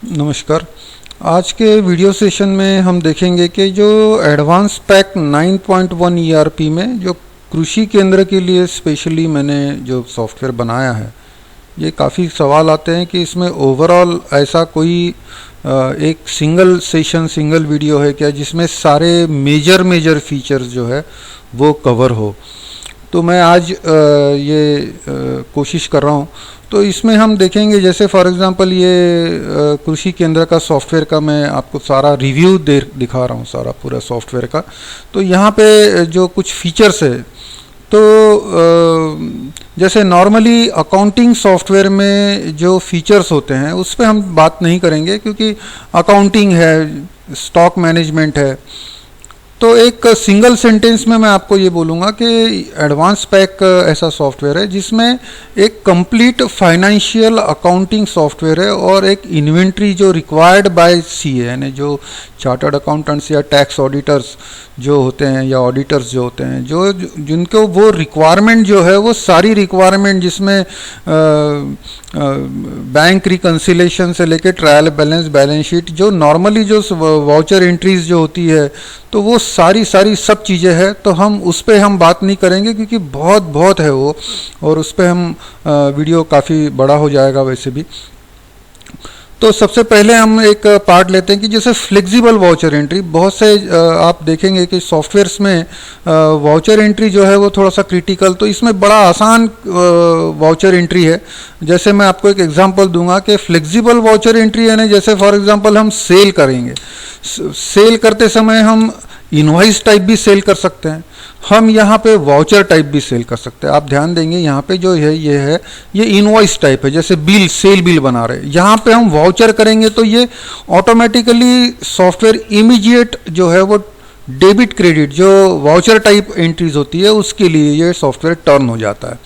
नमस्कार। आज के वीडियो सेशन में हम देखेंगे कि जो एडवांस पैक 9.1 ईआरपी में जो कृषि केंद्र के लिए स्पेशली मैंने जो सॉफ्टवेयर बनाया है, ये काफ़ी सवाल आते हैं कि इसमें ओवरऑल ऐसा कोई एक सिंगल सेशन सिंगल वीडियो है क्या जिसमें सारे मेजर फीचर्स जो है वो कवर हो। तो मैं आज ये कोशिश कर रहा हूँ। तो इसमें हम देखेंगे, जैसे फॉर एग्जांपल ये कृषि केंद्र का सॉफ्टवेयर का मैं आपको सारा रिव्यू दिखा रहा हूँ, सारा पूरा सॉफ्टवेयर का। तो यहाँ पे जो कुछ फीचर्स है, तो जैसे नॉर्मली अकाउंटिंग सॉफ्टवेयर में जो फीचर्स होते हैं उस पर हम बात नहीं करेंगे, क्योंकि अकाउंटिंग है, स्टॉक मैनेजमेंट है। तो एक सिंगल सेंटेंस में मैं आपको ये बोलूँगा कि एडवांस पैक ऐसा सॉफ्टवेयर है जिसमें एक कंप्लीट फाइनेंशियल अकाउंटिंग सॉफ्टवेयर है और एक इन्वेंट्री जो रिक्वायर्ड बाय सीए, यानी जो चार्टर्ड अकाउंटेंट्स या टैक्स ऑडिटर्स जो होते हैं या ऑडिटर्स जो होते हैं, जो जिनको वो रिक्वायरमेंट जो है वो सारी रिक्वायरमेंट जिसमें बैंक रिकन्सिलेशन से लेकर ट्रायल बैलेंस शीट, जो नॉर्मली जो वाउचर एंट्रीज जो होती है, तो वो सारी सब चीज़ें हैं। तो हम उस पर हम बात नहीं करेंगे क्योंकि बहुत है वो, और उस पर हम वीडियो काफ़ी बड़ा हो जाएगा वैसे भी। तो सबसे पहले हम एक पार्ट लेते हैं कि जैसे फ्लेक्सिबल वाउचर एंट्री। बहुत से आप देखेंगे कि सॉफ्टवेयर्स में वाउचर एंट्री जो है वो थोड़ा सा क्रिटिकल, तो इसमें बड़ा आसान वाउचर एंट्री है। जैसे मैं आपको एक एग्जांपल दूंगा कि फ्लेक्सिबल वाउचर एंट्री यानी जैसे फॉर एग्जांपल हम सेल करेंगे, सेल करते समय हम इनवॉइस टाइप भी सेल कर सकते हैं, हम यहाँ पे वाउचर टाइप भी सेल कर सकते हैं। आप ध्यान देंगे यहाँ पे जो है ये इनवॉइस टाइप है, जैसे बिल, सेल बिल बना रहे हैं। यहाँ पे हम वाउचर करेंगे तो ये ऑटोमेटिकली सॉफ्टवेयर इमीडिएट जो है वो डेबिट क्रेडिट जो वाउचर टाइप एंट्रीज होती है उसके लिए ये सॉफ्टवेयर टर्न हो जाता है।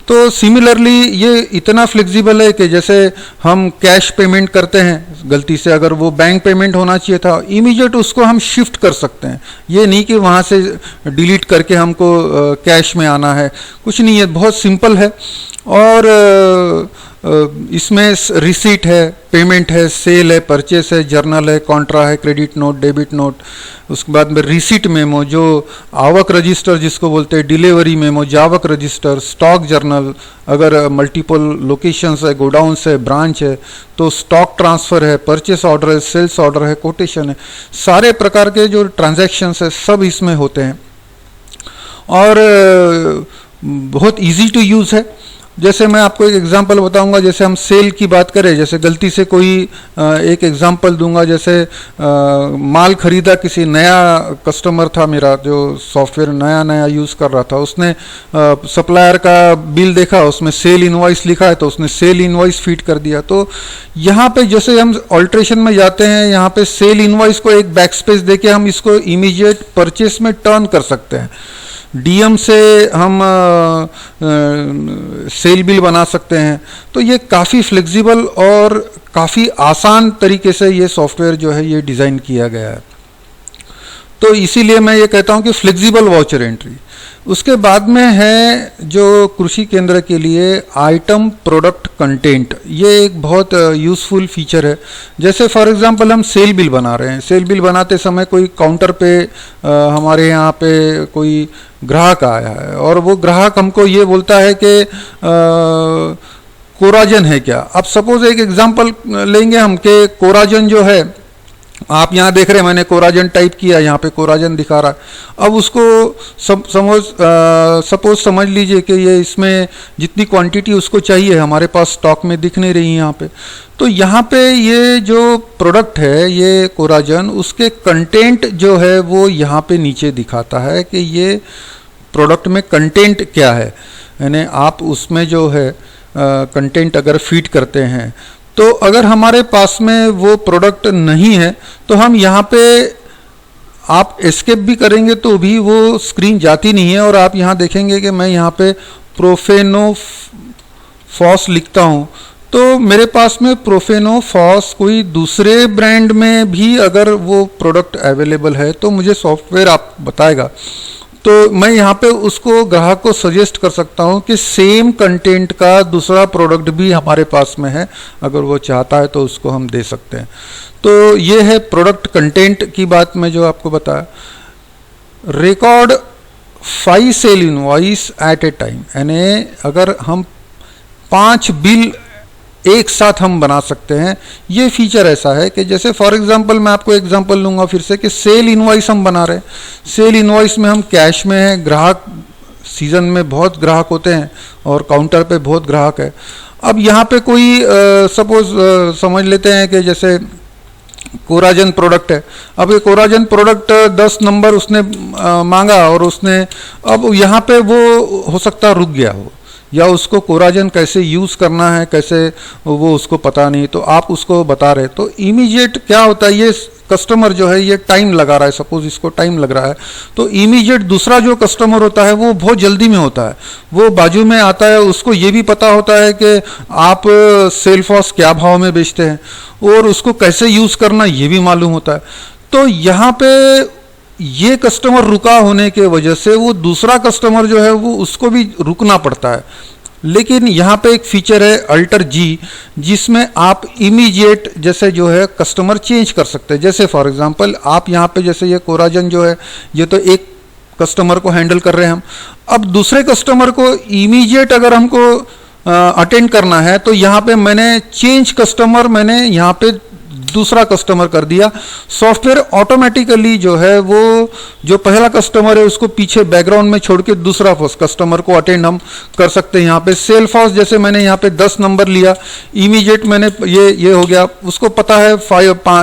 तो सिमिलरली ये इतना फ्लेक्सिबल है कि जैसे हम कैश पेमेंट करते हैं, गलती से अगर वो बैंक पेमेंट होना चाहिए था, इमीडिएट उसको हम शिफ्ट कर सकते हैं। ये नहीं कि वहाँ से डिलीट करके हमको कैश में आना है, कुछ नहीं है, बहुत सिंपल है। और इसमें रिसीट है, पेमेंट है, सेल है, परचेस है, जर्नल है, कॉन्ट्रा है, क्रेडिट नोट, डेबिट नोट, उसके बाद में रिसीट मेमो जो आवक रजिस्टर जिसको बोलते हैं, डिलीवरी मेमो, जावक रजिस्टर, स्टॉक जर्नल, अगर मल्टीपल लोकेशंस है, गोडाउन्स है, ब्रांच है तो स्टॉक ट्रांसफ़र है, परचेस ऑर्डर है, सेल्स ऑर्डर है, कोटेशन है, सारे प्रकार के जो ट्रांजैक्शंस है सब इसमें होते हैं और बहुत ईजी टू यूज़ है। जैसे मैं आपको एक एग्जांपल बताऊंगा, जैसे हम सेल की बात करें, जैसे गलती से कोई एक एग्जांपल दूंगा, जैसे माल खरीदा, किसी नया कस्टमर था मेरा जो सॉफ्टवेयर नया यूज़ कर रहा था, उसने सप्लायर का बिल देखा, उसमें सेल इनवॉइस लिखा है तो उसने सेल इनवॉइस फीड कर दिया। तो यहाँ पे जैसे हम ऑल्ट्रेशन में जाते हैं, यहाँ पे सेल इनवॉइस को एक बैक स्पेस दे के हम इसको इमीडिएट परचेस में टर्न कर सकते हैं। डीएम से हम सेल बिल बना सकते हैं। तो ये काफ़ी फ्लेक्सिबल और काफ़ी आसान तरीके से ये सॉफ्टवेयर जो है ये डिज़ाइन किया गया है। तो इसीलिए मैं ये कहता हूँ कि फ्लेक्सिबल वाउचर एंट्री। उसके बाद में है जो कृषि केंद्र के लिए आइटम प्रोडक्ट कंटेंट, ये एक बहुत यूज़फुल फीचर है। जैसे फॉर एग्जांपल हम सेल बिल बना रहे हैं, सेल बिल बनाते समय कोई काउंटर पे हमारे यहाँ पे कोई ग्राहक आया है और वो ग्राहक हमको ये बोलता है कि कोराजन है क्या। अब सपोज एक एग्जांपल लेंगे हम कि कोराजन जो है, आप यहाँ देख रहे हैं मैंने कोराजन टाइप किया, यहाँ पे कोराजन दिखा रहा है। अब उसको सपोज समझ लीजिए कि ये इसमें जितनी क्वांटिटी उसको चाहिए हमारे पास स्टॉक में दिख नहीं रही यहाँ पे। तो यहाँ पे ये जो प्रोडक्ट है ये कोराजन, उसके कंटेंट जो है वो यहाँ पे नीचे दिखाता है कि ये प्रोडक्ट में कंटेंट क्या है। यानी आप उसमें जो है कंटेंट अगर फीड करते हैं, तो अगर हमारे पास में वो प्रोडक्ट नहीं है तो हम यहाँ पे आप एस्केप भी करेंगे तो भी वो स्क्रीन जाती नहीं है। और आप यहाँ देखेंगे कि मैं यहाँ पे प्रोफेनोफॉस लिखता हूँ तो मेरे पास में प्रोफेनोफॉस कोई दूसरे ब्रांड में भी अगर वो प्रोडक्ट अवेलेबल है तो मुझे सॉफ्टवेयर आप बताएगा। तो मैं यहाँ पे उसको ग्राहक को सजेस्ट कर सकता हूँ कि सेम कंटेंट का दूसरा प्रोडक्ट भी हमारे पास में है, अगर वो चाहता है तो उसको हम दे सकते हैं। तो ये है प्रोडक्ट कंटेंट की बात मैं जो आपको बताया। Record 5 sale invoice at a time, यानी अगर हम 5 बिल एक साथ हम बना सकते हैं। ये फीचर ऐसा है कि जैसे फॉर एग्जांपल मैं आपको एग्जांपल लूंगा फिर से कि सेल इनवॉइस हम बना रहे हैं। सेल इनवॉइस में हम कैश में है, ग्राहक सीजन में बहुत ग्राहक होते हैं और काउंटर पे बहुत ग्राहक है। अब यहाँ पे कोई सपोज समझ लेते हैं कि जैसे कोराजन प्रोडक्ट है। अब ये कोराजन प्रोडक्ट 10 नंबर उसने मांगा और उसने, अब यहाँ पे वो हो सकता रुक गया हो, या उसको कोराजन कैसे यूज़ करना है, कैसे वो उसको पता नहीं, तो आप उसको बता रहे। तो इमीडिएट क्या होता है, ये कस्टमर जो है ये टाइम लगा रहा है, सपोज इसको टाइम लग रहा है, तो इमीडिएट दूसरा जो कस्टमर होता है वो बहुत जल्दी में होता है, वो बाजू में आता है, उसको ये भी पता होता है कि आप सेल्सफोर्स क्या भाव में बेचते हैं और उसको कैसे यूज़ करना ये भी मालूम होता है। तो यहाँ पे ये कस्टमर रुका होने के वजह से वो दूसरा कस्टमर जो है वो उसको भी रुकना पड़ता है। लेकिन यहाँ पे एक फीचर है अल्टर जी, जिसमें आप इमीडिएट जैसे जो है कस्टमर चेंज कर सकते हैं। जैसे फॉर एग्जांपल आप यहाँ पे जैसे ये कोराजन जो है ये तो एक कस्टमर को हैंडल कर रहे हैं हम, अब दूसरे कस्टमर को इमीडिएट अगर हमको अटेंड करना है तो यहाँ पे मैंने चेंज कस्टमर, मैंने यहाँ पे दूसरा कस्टमर कर दिया। सॉफ्टवेयर ऑटोमेटिकली जो है वो जो पहला कस्टमर है उसको पीछे बैकग्राउंड में छोड़ के दूसरा कस्टमर को अटेंड हम कर सकते हैं। यहाँ पे सेल फॉर्स जैसे मैंने यहाँ पे 10 नंबर लिया, इमीडिएट मैंने ये हो गया, उसको पता है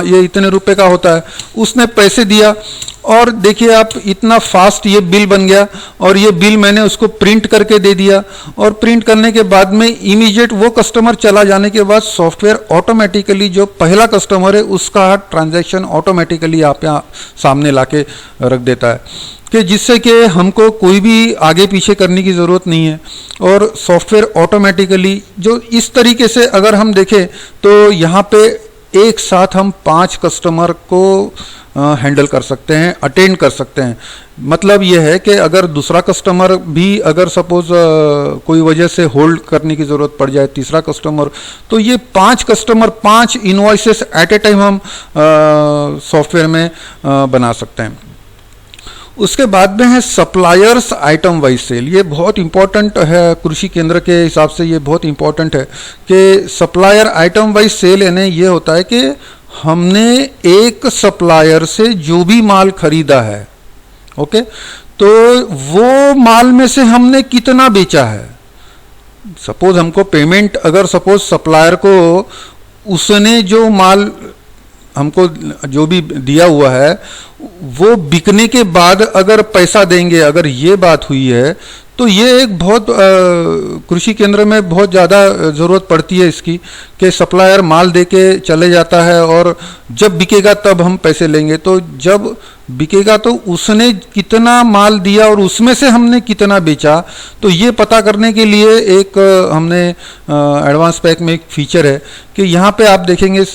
ये इतने रुपए का होता है, उसने पैसे दिया और देखिए आप इतना फास्ट ये बिल बन गया और ये बिल मैंने उसको प्रिंट करके दे दिया और प्रिंट करने के बाद में इमीडिएट वो कस्टमर चला जाने के बाद सॉफ्टवेयर ऑटोमेटिकली जो पहला कस्टमर है उसका ट्रांजैक्शन ऑटोमेटिकली आप यहाँ सामने लाके रख देता है, कि जिससे कि हमको कोई भी आगे पीछे करने की ज़रूरत नहीं है। और सॉफ्टवेयर ऑटोमेटिकली जो इस तरीके से अगर हम देखें तो यहाँ पे एक साथ हम 5 कस्टमर को हैंडल कर सकते हैं, अटेंड कर सकते हैं। मतलब यह है कि अगर दूसरा कस्टमर भी अगर सपोज कोई वजह से होल्ड करने की ज़रूरत पड़ जाए, तीसरा कस्टमर, तो ये 5 customer 5 invoices at a time हम सॉफ्टवेयर में बना सकते हैं। उसके बाद में है सप्लायर्स आइटम वाइज सेल। ये बहुत इंपॉर्टेंट है, कृषि केंद्र के हिसाब से ये बहुत इंपॉर्टेंट है कि सप्लायर आइटम वाइज सेल यानी ये होता है कि हमने एक सप्लायर से जो भी माल खरीदा है, ओके, तो वो माल में से हमने कितना बेचा है। सपोज हमको पेमेंट, अगर सपोज सप्लायर को उसने जो माल हमको जो भी दिया हुआ है वो बिकने के बाद अगर पैसा देंगे, अगर ये बात हुई है तो ये एक बहुत कृषि केंद्र में बहुत ज़्यादा ज़रूरत पड़ती है इसकी, कि सप्लायर माल दे के चले जाता है और जब बिकेगा तब हम पैसे लेंगे। तो जब बिकेगा तो उसने कितना माल दिया और उसमें से हमने कितना बेचा, तो ये पता करने के लिए एक हमने एडवांस पैक में एक फीचर है कि यहाँ पे आप देखेंगे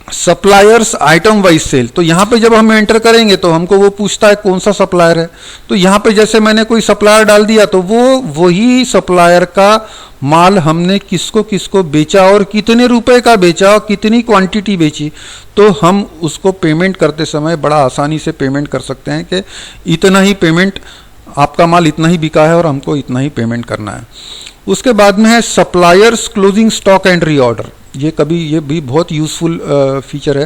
सप्लायर्स आइटम वाइज सेल। तो यहाँ पे जब हम एंटर करेंगे तो हमको वो पूछता है कौन सा सप्लायर है, तो यहाँ पे जैसे मैंने कोई सप्लायर डाल दिया तो वो वही सप्लायर का माल हमने किसको किसको बेचा और कितने रुपए का बेचा और कितनी क्वांटिटी बेची, तो हम उसको पेमेंट करते समय बड़ा आसानी से पेमेंट कर सकते हैं कि इतना ही पेमेंट, आपका माल इतना ही बिका है और हमको इतना ही पेमेंट करना है। उसके बाद में है suppliers closing stock and reorder. ये भी बहुत यूजफुल फीचर है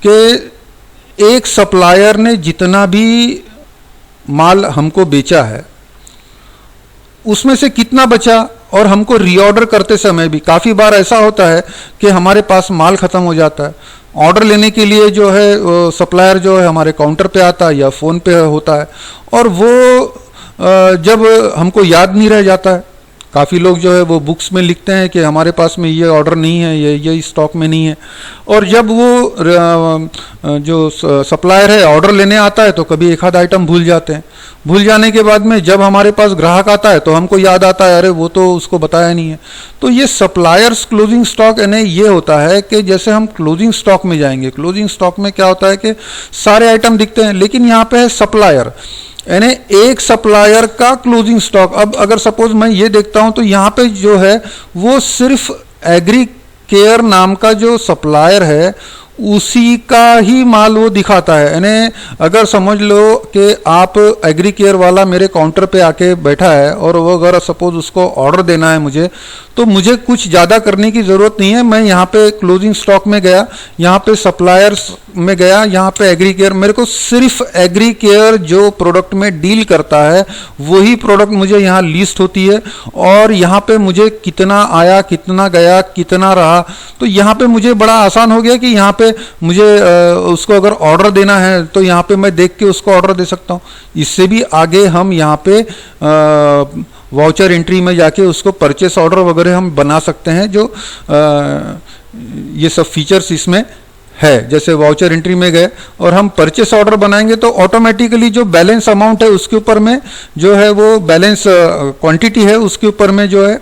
कि एक सप्लायर ने जितना भी माल हमको बेचा है उसमें से कितना बचा, और हमको रीऑर्डर करते समय भी काफ़ी बार ऐसा होता है कि हमारे पास माल ख़त्म हो जाता है, ऑर्डर लेने के लिए जो है सप्लायर जो है हमारे काउंटर पे आता है या फ़ोन पे होता है और वो जब हमको याद नहीं रह जाता है, काफ़ी लोग जो है वो बुक्स में लिखते हैं कि हमारे पास में ये ऑर्डर नहीं है, ये स्टॉक में नहीं है, और जब वो जो सप्लायर है ऑर्डर लेने आता है तो कभी एक आध आइटम भूल जाते हैं। भूल जाने के बाद में जब हमारे पास ग्राहक आता है तो हमको याद आता है अरे वो तो उसको बताया नहीं है। तो ये सप्लायर्स क्लोजिंग स्टॉक यानी ये होता है कि जैसे हम क्लोजिंग स्टॉक में जाएंगे, क्लोजिंग स्टॉक में क्या होता है कि सारे आइटम दिखते हैं, लेकिन यहाँ पे है सप्लायर, यानी एक सप्लायर का क्लोजिंग स्टॉक। अब अगर सपोज मैं ये देखता हूं तो यहाँ पे जो है वो सिर्फ एग्री केयर नाम का जो सप्लायर है उसी का ही माल वो दिखाता है। यानी अगर समझ लो कि आप एग्री केयर वाला मेरे काउंटर पे आके बैठा है और वो अगर सपोज उसको ऑर्डर देना है मुझे, तो मुझे कुछ ज़्यादा करने की ज़रूरत नहीं है। मैं यहाँ पे क्लोजिंग स्टॉक में गया, यहाँ पे सप्लायर्स में गया, यहाँ पे एग्री केयर, मेरे को सिर्फ एग्री केयर जो प्रोडक्ट में डील करता है वही प्रोडक्ट मुझे यहाँ लिस्ट होती है, और यहाँ पे मुझे कितना आया, कितना गया, कितना रहा। तो यहाँ पे मुझे बड़ा आसान हो गया कि यहाँ पे मुझे उसको अगर ऑर्डर देना है तो यहाँ पे मैं देख के उसको ऑर्डर दे सकता हूँ। इससे भी आगे हम यहाँ पे वाउचर एंट्री में जाके उसको परचेस ऑर्डर वगैरह हम बना सकते हैं, जो ये सब फीचर्स इसमें है। जैसे वाउचर एंट्री में गए और हम परचेस ऑर्डर बनाएंगे तो ऑटोमेटिकली जो बैलेंस अमाउंट है उसके ऊपर में जो है वो बैलेंस क्वांटिटी है उसके ऊपर में जो है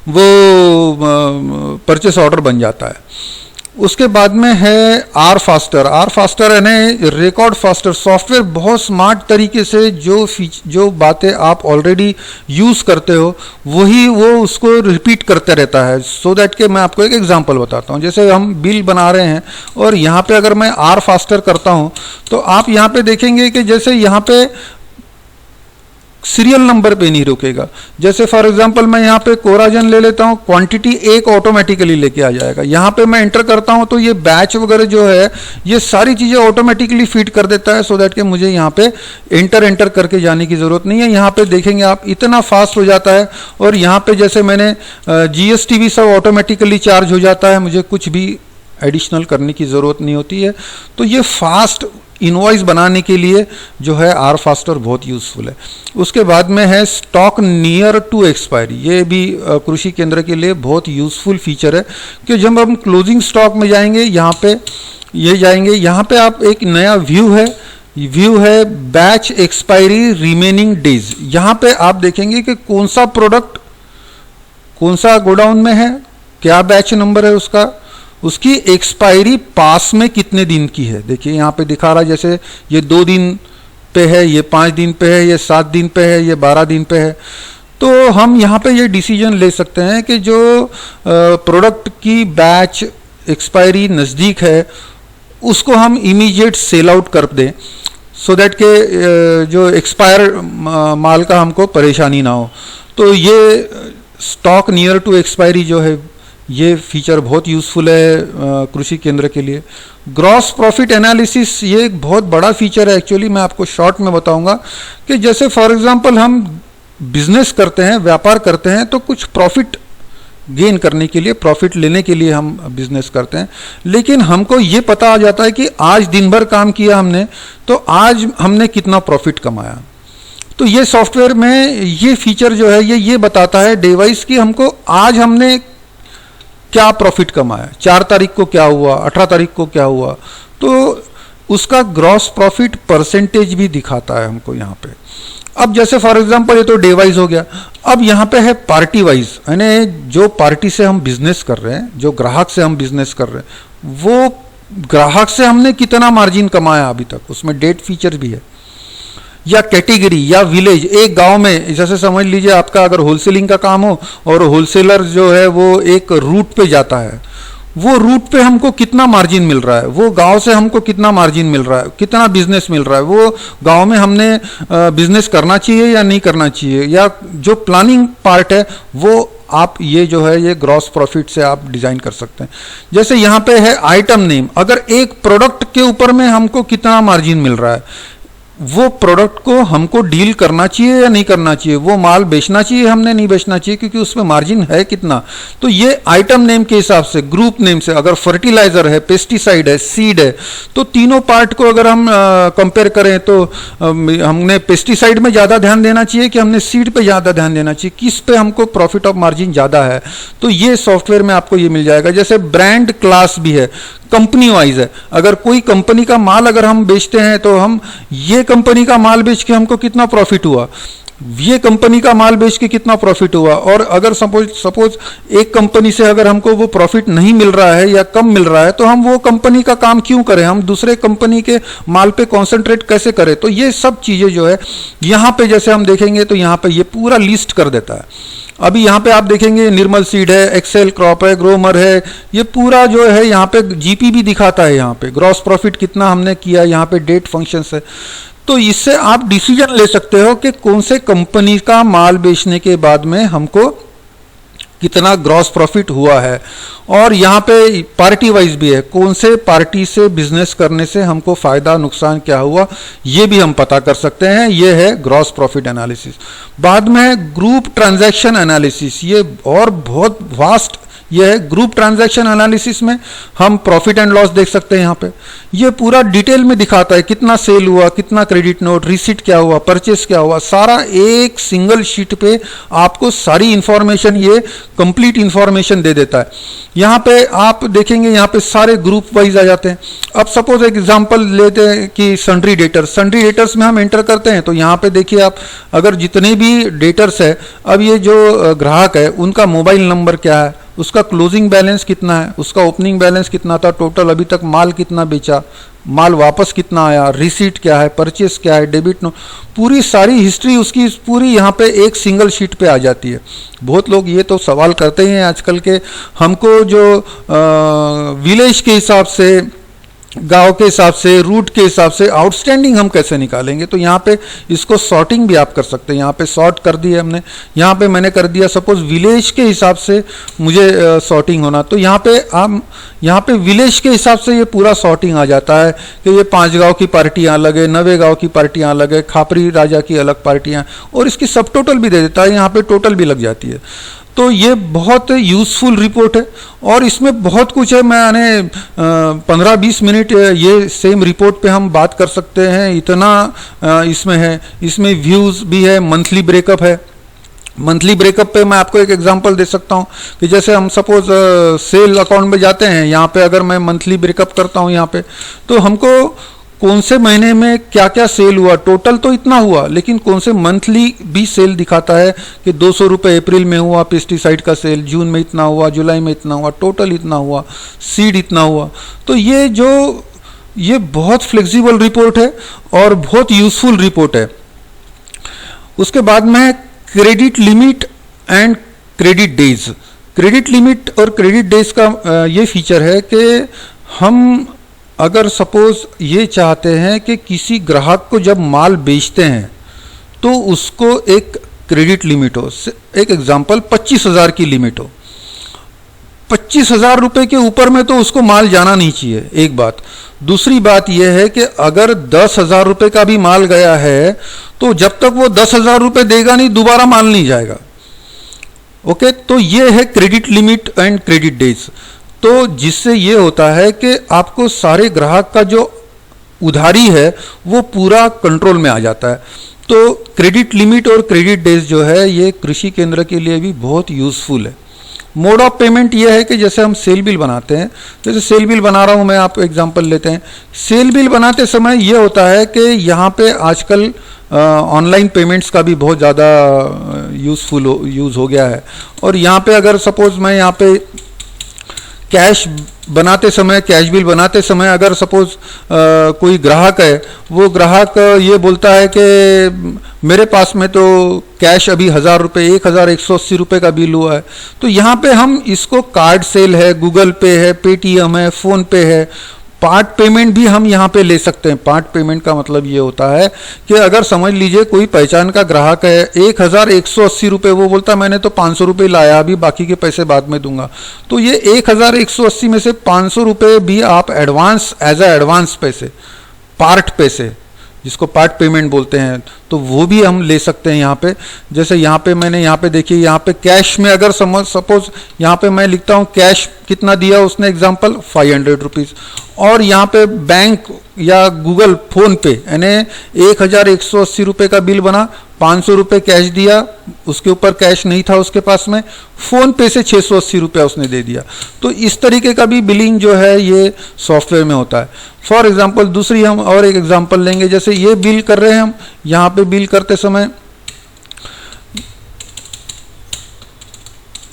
वो परचेस ऑर्डर बन जाता है। उसके बाद में है आर फास्टर। आर फास्टर यानी रिकॉर्ड फास्टर। सॉफ्टवेयर बहुत स्मार्ट तरीके से जो बातें आप ऑलरेडी यूज़ करते हो वही वो उसको रिपीट करते रहता है, सो दैट कि मैं आपको एक एग्जांपल बताता हूँ। जैसे हम बिल बना रहे हैं और यहाँ पे अगर मैं आर फास्टर करता हूँ तो आप यहाँ पे देखेंगे कि जैसे यहाँ पे सीरियल नंबर पे नहीं रुकेगा। जैसे फॉर एग्जांपल मैं यहाँ पे कोराजन ले लेता हूँ, क्वांटिटी एक ऑटोमेटिकली लेके आ जाएगा। यहाँ पे मैं एंटर करता हूँ तो ये बैच वगैरह जो है ये सारी चीज़ें ऑटोमेटिकली फीड कर देता है, सो दैट कि मुझे यहाँ पे एंटर करके जाने की ज़रूरत नहीं है। यहाँ पे देखेंगे आप इतना फास्ट हो जाता है। और यहाँ पे जैसे मैंने GST भी सब ऑटोमेटिकली चार्ज हो जाता है, मुझे कुछ भी एडिशनल करने की ज़रूरत नहीं होती है। तो ये फास्ट इनवॉइस बनाने के लिए जो है आर फास्टर बहुत यूज़फुल है। उसके बाद में है स्टॉक नियर टू एक्सपायरी। ये भी कृषि केंद्र के लिए बहुत यूज़फुल फीचर है कि जब हम क्लोजिंग स्टॉक में जाएंगे, यहाँ पे ये जाएंगे, यहाँ पे आप एक नया व्यू है बैच एक्सपायरी रिमेनिंग डेज। यहाँ पे आप देखेंगे कि कौन सा प्रोडक्ट कौन सा गोडाउन में है, क्या बैच नंबर है उसकी एक्सपायरी पास में कितने दिन की है। देखिए यहाँ पे दिखा रहा है, जैसे ये 2 दिन पे है, ये 5 दिन पे है, ये 7 दिन पे है, ये 12 दिन पे है। तो हम यहाँ पे ये डिसीजन ले सकते हैं कि जो प्रोडक्ट की बैच एक्सपायरी नज़दीक है उसको हम इमीडिएट सेल आउट कर दें, सो दैट के जो एक्सपायर माल का हमको परेशानी ना हो। तो ये स्टॉक नियर टू एक्सपायरी जो है ये फीचर बहुत यूज़फुल है कृषि केंद्र के लिए। ग्रॉस प्रॉफिट एनालिसिस ये एक बहुत बड़ा फीचर है। एक्चुअली मैं आपको शॉर्ट में बताऊंगा कि जैसे फॉर एग्जांपल हम बिजनेस करते हैं, व्यापार करते हैं, तो कुछ प्रॉफिट गेन करने के लिए, प्रॉफिट लेने के लिए हम बिजनेस करते हैं, लेकिन हमको ये पता आ जाता है कि आज दिन भर काम किया हमने तो आज हमने कितना प्रॉफिट कमाया। तो ये सॉफ्टवेयर में ये फीचर जो है ये बताता है डिवाइस की हमको आज हमने क्या प्रॉफिट कमाया, 4 तारीख को क्या हुआ, 18 तारीख को क्या हुआ, तो उसका ग्रॉस प्रॉफिट परसेंटेज भी दिखाता है हमको यहाँ पे। अब जैसे फॉर एग्जांपल ये तो डे वाइज हो गया, अब यहाँ पे है पार्टी वाइज, यानी जो पार्टी से हम बिजनेस कर रहे हैं, जो ग्राहक से हम बिजनेस कर रहे हैं, वो ग्राहक से हमने कितना मार्जिन कमाया अभी तक, उसमें डेट फीचर भी है। या कैटेगरी या विलेज, एक गांव में जैसे समझ लीजिए आपका अगर होलसेलिंग का काम हो और होलसेलर जो है वो एक रूट पे जाता है, वो रूट पे हमको कितना मार्जिन मिल रहा है, वो गांव से हमको कितना मार्जिन मिल रहा है, कितना बिजनेस मिल रहा है, वो गांव में हमने बिजनेस करना चाहिए या नहीं करना चाहिए, या जो प्लानिंग पार्ट है वो आप ये जो है ये ग्रॉस प्रॉफिट से आप डिजाइन कर सकते हैं। जैसे यहाँ पे है आइटम नेम, अगर एक प्रोडक्ट के ऊपर में हमको कितना मार्जिन मिल रहा है, वो प्रोडक्ट को हमको डील करना चाहिए या नहीं करना चाहिए, वो माल बेचना चाहिए हमने, नहीं बेचना चाहिए, क्योंकि उसमें मार्जिन है कितना। तो ये आइटम नेम के हिसाब से, ग्रुप नेम से, अगर फर्टिलाइजर है, पेस्टिसाइड है, सीड है, तो तीनों पार्ट को अगर हम कंपेयर करें तो हमने पेस्टिसाइड में ज़्यादा ध्यान देना चाहिए कि हमने सीड पे ज़्यादा ध्यान देना चाहिए, किस पे हमको प्रॉफिट ऑफ मार्जिन ज़्यादा है। तो ये सॉफ्टवेयर में आपको ये मिल जाएगा। जैसे ब्रांड क्लास भी है, कंपनी वाइज है। अगर कोई कंपनी का माल अगर हम बेचते हैं तो हम ये कंपनी का माल बेच के हमको कितना प्रॉफिट हुआ, ये कंपनी का माल बेच के कितना प्रॉफिट हुआ, और अगर सपोज एक कंपनी से अगर हमको वो प्रॉफिट नहीं मिल रहा है या कम मिल रहा है तो हम वो कंपनी का काम क्यों करें, हम दूसरे कंपनी के माल पे कॉन्सेंट्रेट कैसे करें। तो ये सब चीज़ें जो है यहाँ पे जैसे हम देखेंगे तो यहाँ पे ये पूरा लिस्ट कर देता है। अभी यहाँ पे आप देखेंगे निर्मल सीड है, एक्सेल क्रॉप है, ग्रोमर है, ये पूरा जो है यहाँ पे जीपी भी दिखाता है, यहाँ पे ग्रॉस प्रॉफिट कितना हमने किया, यहाँ पे डेट फंक्शंस है। तो इससे आप डिसीजन ले सकते हो कि कौन से कंपनी का माल बेचने के बाद में हमको कितना ग्रॉस प्रॉफिट हुआ है। और यहाँ पे पार्टी वाइज भी है, कौन से पार्टी से बिजनेस करने से हमको फायदा नुकसान क्या हुआ, ये भी हम पता कर सकते हैं। ये है ग्रॉस प्रॉफिट एनालिसिस। बाद में है ग्रुप ट्रांजैक्शन एनालिसिस, ये और बहुत वास्ट ये है। ग्रुप ट्रांजैक्शन एनालिसिस में हम प्रॉफिट एंड लॉस देख सकते हैं। यहाँ पे ये पूरा डिटेल में दिखाता है कितना सेल हुआ, कितना क्रेडिट नोट, रिसीट क्या हुआ, परचेस क्या हुआ, सारा एक सिंगल शीट पे आपको सारी इंफॉर्मेशन, ये कंप्लीट इंफॉर्मेशन दे देता है। यहाँ पे आप देखेंगे यहाँ पे सारे ग्रुप वाइज आ जाते हैं। अब सपोज एक एग्जांपल लेते हैं कि सन्ड्री डेटर्स, सन्ड्री डेटर्स में हम एंटर करते हैं तो यहाँ पे देखिए आप अगर जितने भी डेटर्स है, अब ये जो ग्राहक है उनका मोबाइल नंबर क्या है, उसका क्लोजिंग बैलेंस कितना है, उसका ओपनिंग बैलेंस कितना था, टोटल अभी तक माल कितना बेचा, माल वापस कितना आया, रिसीट क्या है, परचेस क्या है, डेबिट नोट, पूरी सारी हिस्ट्री उसकी पूरी यहाँ पे एक सिंगल शीट पे आ जाती है। बहुत लोग ये तो सवाल करते हैं आजकल के, हमको जो विलेज के हिसाब से, गांव के हिसाब से, रूट के हिसाब से आउटस्टैंडिंग हम कैसे निकालेंगे। तो यहाँ पे इसको सॉर्टिंग भी आप कर सकते हैं। यहाँ पे सॉर्ट कर दिया हमने, यहाँ पे मैंने कर दिया सपोज विलेज के हिसाब से मुझे सॉर्टिंग होना, तो यहाँ पे आप यहाँ पे विलेज के हिसाब से ये पूरा सॉर्टिंग आ जाता है कि ये 5 गांव की पार्टियाँ अलग है, 90 गांव की पार्टियाँ अलग है, खापरी राजा की अलग पार्टियाँ, और इसकी सब टोटल भी दे देता है, यहाँ पे टोटल भी लग जाती है। तो ये बहुत यूज़फुल रिपोर्ट है और इसमें बहुत कुछ है। मैंने 15-20 मिनट ये सेम रिपोर्ट पे हम बात कर सकते हैं, इतना इसमें है। इसमें व्यूज़ भी है, मंथली ब्रेकअप है। मंथली ब्रेकअप पे मैं आपको एक एग्जांपल दे सकता हूँ कि जैसे हम सपोज सेल अकाउंट में जाते हैं, यहाँ पे अगर मैं मंथली ब्रेकअप करता हूँ यहाँ पे, तो हमको कौन से महीने में क्या क्या सेल हुआ, टोटल तो इतना हुआ, लेकिन कौन से मंथली भी सेल दिखाता है कि 200 रुपये अप्रैल में हुआ पेस्टिसाइड का सेल, जून में इतना हुआ, जुलाई में इतना हुआ, टोटल इतना हुआ, सीड इतना हुआ। तो ये बहुत फ्लेक्सिबल रिपोर्ट है और बहुत यूजफुल रिपोर्ट है। उसके बाद में credit limit and credit days. Credit limit और क्रेडिट डेज का ये फीचर है कि हम अगर सपोज ये चाहते हैं कि किसी ग्राहक को जब माल बेचते हैं तो उसको एक क्रेडिट लिमिट हो, एक एग्जांपल 25,000 की लिमिट हो, 25,000 रुपये के ऊपर में तो उसको माल जाना नहीं चाहिए, एक बात। दूसरी बात यह है कि अगर 10,000 रुपये का भी माल गया है तो जब तक वो 10,000 रुपये देगा नहीं, दोबारा माल नहीं जाएगा। ओके, तो ये है credit limit and credit days. तो जिससे ये होता है कि आपको सारे ग्राहक का जो उधारी है वो पूरा कंट्रोल में आ जाता है। तो क्रेडिट लिमिट और क्रेडिट डेज जो है ये कृषि केंद्र के लिए भी बहुत यूज़फुल है। मोड ऑफ पेमेंट ये है कि जैसे हम सेल बिल बनाते हैं, जैसे सेल बिल बना रहा हूँ मैं, आप एग्जांपल लेते हैं। सेल बिल बनाते समय ये होता है कि यहाँ पे आजकल ऑनलाइन पेमेंट्स का भी बहुत ज़्यादा यूज़ हो गया है। और यहाँ पे अगर सपोज मैं यहाँ पे कैश बनाते समय, कैश बिल बनाते समय अगर सपोज कोई ग्राहक है, वो ग्राहक ये बोलता है कि मेरे पास में तो कैश अभी 1,000 रुपये, 1,180 रुपये का बिल हुआ है, तो यहाँ पे हम इसको कार्ड सेल है, गूगल पे है, पेटीएम है, फ़ोन पे है, पार्ट पेमेंट भी हम यहाँ पे ले सकते हैं। पार्ट पेमेंट का मतलब ये होता है कि अगर समझ लीजिए कोई पहचान का ग्राहक है, 1,180 रुपये, वो बोलता है मैंने तो 500 रुपये लाया, अभी बाकी के पैसे बाद में दूंगा, तो ये 1,180 में से 500 रुपये भी आप एडवांस, एज ए एडवांस पैसे, पार्ट पैसे जिसको पार्ट पेमेंट बोलते हैं, तो वो भी हम ले सकते हैं यहाँ पे। जैसे यहाँ पे मैंने यहाँ पे देखिए, यहाँ पे कैश में अगर सपोज यहाँ पे मैं लिखता हूँ कैश कितना दिया उसने, एग्जाम्पल 500 रुपीज़, और यहाँ पे बैंक या गूगल फोन पे यानी 1180 रुपये का बिल बना, 500 रुपये कैश दिया, उसके ऊपर कैश नहीं था उसके पास में, फ़ोन पे से 680 रुपया उसने दे दिया। तो इस तरीके का भी बिलिंग जो है ये सॉफ्टवेयर में होता है। फॉर एग्जांपल दूसरी हम और एक एग्जांपल लेंगे, जैसे ये बिल कर रहे हैं हम, यहाँ पे बिल करते समय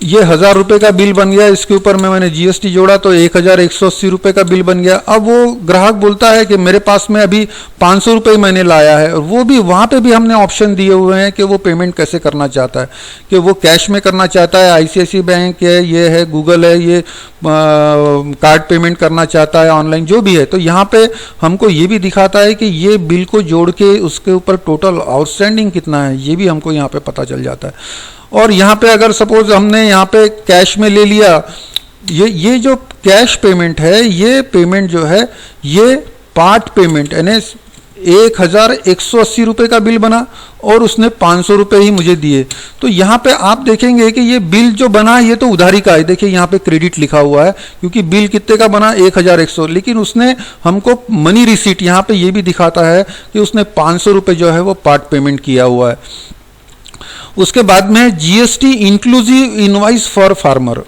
ये 1000 रुपये का बिल बन गया, इसके ऊपर में मैंने जीएसटी जोड़ा तो 1180 रुपये का बिल बन गया। अब वो ग्राहक बोलता है कि मेरे पास में अभी 500 रुपये मैंने लाया है, और वो भी वहाँ पे भी हमने ऑप्शन दिए हुए हैं कि वो पेमेंट कैसे करना चाहता है, कि वो कैश में करना चाहता है, आईसीआईसीआई बैंक है, ये है गूगल है, ये कार्ड पेमेंट करना चाहता है, ऑनलाइन जो भी है। तो यहाँ पे हमको ये भी दिखाता है कि ये बिल को जोड़ के उसके ऊपर टोटल आउटस्टैंडिंग कितना है, ये भी हमको यहाँ पे पता चल जाता है। और यहाँ पे अगर सपोज हमने यहाँ पे कैश में ले लिया, ये जो कैश पेमेंट है, ये पेमेंट जो है ये पार्ट पेमेंट, यानी 1180 रुपये का बिल बना और उसने 500 रुपये ही मुझे दिए। तो यहाँ पे आप देखेंगे कि ये बिल जो बना ये तो उधारी का है, देखिए यहाँ पे क्रेडिट लिखा हुआ है, क्योंकि बिल कितने का बना 1100, लेकिन उसने हमको मनी रिसीट यहाँ पे ये भी दिखाता है कि उसने 500 रुपये जो है वो पार्ट पेमेंट किया हुआ है। उसके बाद में GST inclusive invoice for farmer.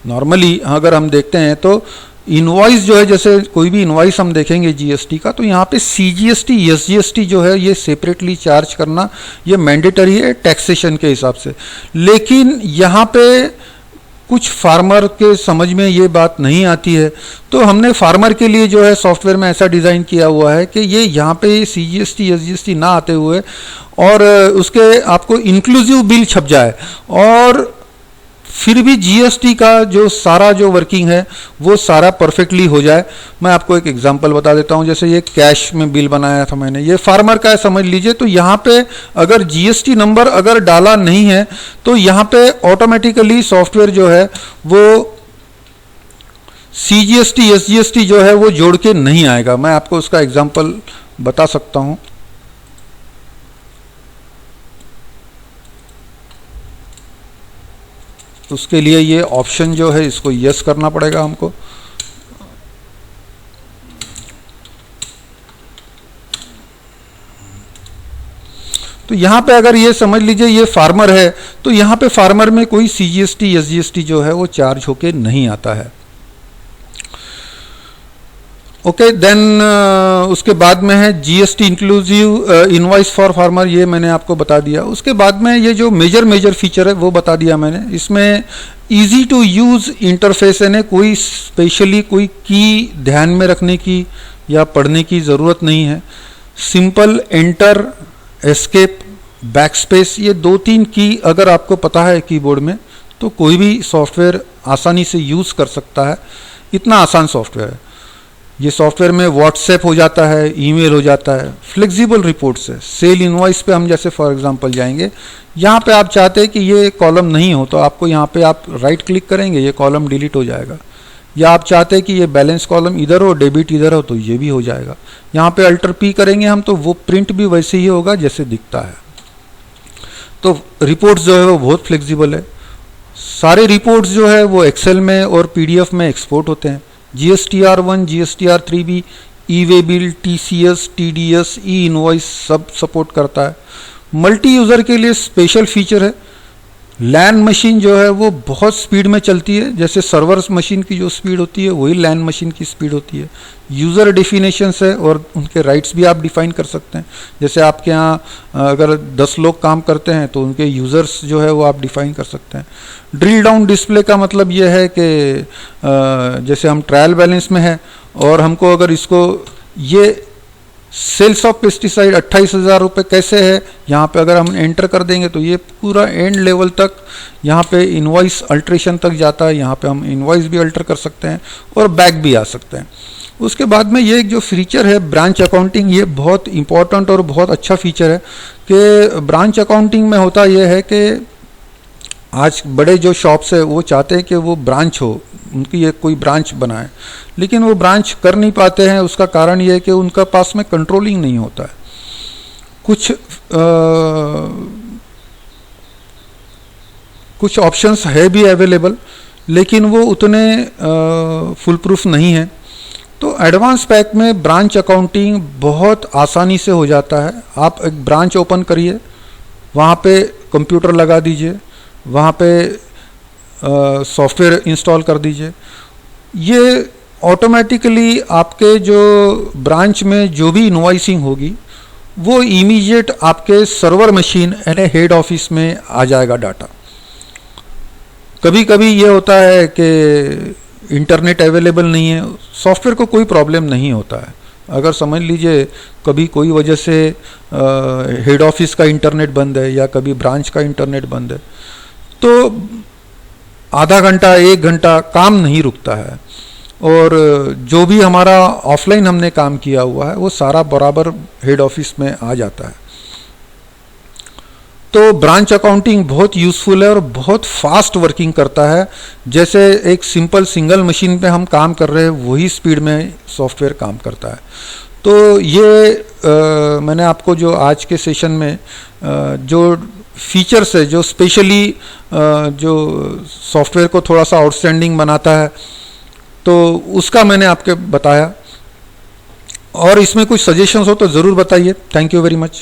Normally अगर हम देखते हैं तो इनवॉइस जो है, जैसे कोई भी इनवॉइस हम देखेंगे जीएसटी का, तो यहाँ पे सीजीएसटी एसजीएसटी जो है ये सेपरेटली चार्ज करना ये मैंडेटरी है टैक्सेशन के हिसाब से। लेकिन यहाँ पे कुछ फार्मर के समझ में ये बात नहीं आती है, तो हमने फार्मर के लिए जो है सॉफ्टवेयर में ऐसा डिज़ाइन किया हुआ है कि ये यहाँ पे सीजीएसटी एसजीएसटी ना आते हुए और उसके आपको इंक्लूसिव बिल छप जाए, और फिर भी जीएसटी का जो सारा जो वर्किंग है वो सारा परफेक्टली हो जाए। मैं आपको एक एग्जांपल बता देता हूं, जैसे ये कैश में बिल बनाया था मैंने, ये फार्मर का है समझ लीजिए। तो यहाँ पे अगर जीएसटी नंबर अगर डाला नहीं है तो यहाँ पे ऑटोमेटिकली सॉफ्टवेयर जो है वो सीजीएसटी एसजीएसटी जो है वो जोड़ के नहीं आएगा। मैं आपको उसका एग्जाम्पल बता सकता हूँ। उसके लिए ये ऑप्शन जो है इसको यस करना पड़ेगा हमको। तो यहाँ पे अगर ये समझ लीजिए ये फार्मर है, तो यहाँ पे फार्मर में कोई सीजीएसटी एसजीएसटी जो है वो चार्ज होके नहीं आता है। ओके, देन उसके बाद में है GST inclusive invoice for farmer, ये मैंने आपको बता दिया। उसके बाद में ये जो मेजर फीचर है वो बता दिया मैंने। इसमें इजी टू यूज़ इंटरफेस है, कोई स्पेशली कोई की ध्यान में रखने की या पढ़ने की ज़रूरत नहीं है। सिंपल एंटर, एस्केप, बैकस्पेस, ये 2-3 की अगर आपको पता है कीबोर्ड में तो कोई भी सॉफ्टवेयर आसानी से यूज़ कर सकता है। इतना आसान सॉफ्टवेयर है ये। सॉफ्टवेयर में व्हाट्सएप हो जाता है, ईमेल हो जाता है, फ्लेक्सिबल रिपोर्ट्स है। सेल इनवॉइस पे हम जैसे फॉर एग्जांपल जाएंगे, यहाँ पे आप चाहते हैं कि ये कॉलम नहीं हो तो आपको यहाँ पे आप राइट क्लिक करेंगे, ये कॉलम डिलीट हो जाएगा। या आप चाहते हैं कि ये बैलेंस कॉलम इधर हो, डेबिट इधर हो, तो ये भी हो जाएगा। यहाँ पे अल्टर पी करेंगे हम तो वो प्रिंट भी वैसे ही होगा जैसे दिखता है। तो रिपोर्ट्स जो है वो बहुत फ्लेक्सिबल है। सारे रिपोर्ट्स जो है वो एक्सेल में और पीडीएफ में एक्सपोर्ट होते हैं। GSTR1, GSTR3B, e way bill, TCS, TDS, e invoice सब सपोर्ट करता है। मल्टी यूज़र के लिए स्पेशल फीचर है। लैन मशीन जो है वो बहुत स्पीड में चलती है, जैसे सर्वर मशीन की जो स्पीड होती है वही लैन मशीन की स्पीड होती है। यूज़र डिफिनेशंस है और उनके राइट्स भी आप डिफाइन कर सकते हैं। जैसे आपके यहाँ अगर 10 लोग काम करते हैं तो उनके यूज़र्स जो है वो आप डिफाइन कर सकते हैं। ड्रिल डाउन डिस्प्ले का मतलब ये है कि जैसे हम ट्रायल बैलेंस में है और हमको अगर इसको ये सेल्स ऑफ पेस्टिसाइड 28,000 रुपये कैसे है, यहाँ पे अगर हम एंटर कर देंगे तो ये पूरा एंड लेवल तक यहाँ पे इनवॉइस अल्ट्रेशन तक जाता है। यहाँ पे हम इनवॉइस भी अल्टर कर सकते हैं और बैक भी आ सकते हैं। उसके बाद में ये एक जो फीचर है ब्रांच अकाउंटिंग, ये बहुत इंपॉर्टेंट और बहुत अच्छा फीचर है कि ब्रांच अकाउंटिंग में होता ये है कि आज बड़े जो शॉप्स है वो चाहते हैं कि वो ब्रांच हो, उनकी एक कोई ब्रांच बनाए, लेकिन वो ब्रांच कर नहीं पाते हैं। उसका कारण ये है कि उनका पास में कंट्रोलिंग नहीं होता है। कुछ कुछ ऑप्शंस है भी अवेलेबल, लेकिन वो उतने फुल प्रूफ नहीं है। तो एडवांस पैक में ब्रांच अकाउंटिंग बहुत आसानी से हो जाता है। आप एक ब्रांच ओपन करिए, वहाँ पे कंप्यूटर लगा दीजिए, वहाँ पे सॉफ्टवेयर इंस्टॉल कर दीजिए। ये ऑटोमेटिकली आपके जो ब्रांच में जो भी इनवॉइसिंग होगी वो इमीडिएट आपके सर्वर मशीन यानी हेड ऑफिस में आ जाएगा डाटा। कभी कभी ये होता है कि इंटरनेट अवेलेबल नहीं है, सॉफ्टवेयर को कोई प्रॉब्लम नहीं होता है। अगर समझ लीजिए कभी कोई वजह से हेड ऑफिस का इंटरनेट बंद है या कभी ब्रांच का इंटरनेट बंद है, तो आधा घंटा 1 घंटा काम नहीं रुकता है, और जो भी हमारा ऑफलाइन हमने काम किया हुआ है वो सारा बराबर हेड ऑफिस में आ जाता है। तो ब्रांच अकाउंटिंग बहुत यूज़फुल है और बहुत फास्ट वर्किंग करता है। जैसे एक सिंपल सिंगल मशीन पे हम काम कर रहे हैं वही स्पीड में सॉफ्टवेयर काम करता है। तो ये मैंने आपको जो आज के सेशन में जो फीचर्स है, जो स्पेशली जो सॉफ्टवेयर को थोड़ा सा आउटस्टैंडिंग बनाता है, तो उसका मैंने आपके बताया। और इसमें कुछ सजेशंस हो तो ज़रूर बताइए। Thank you very much.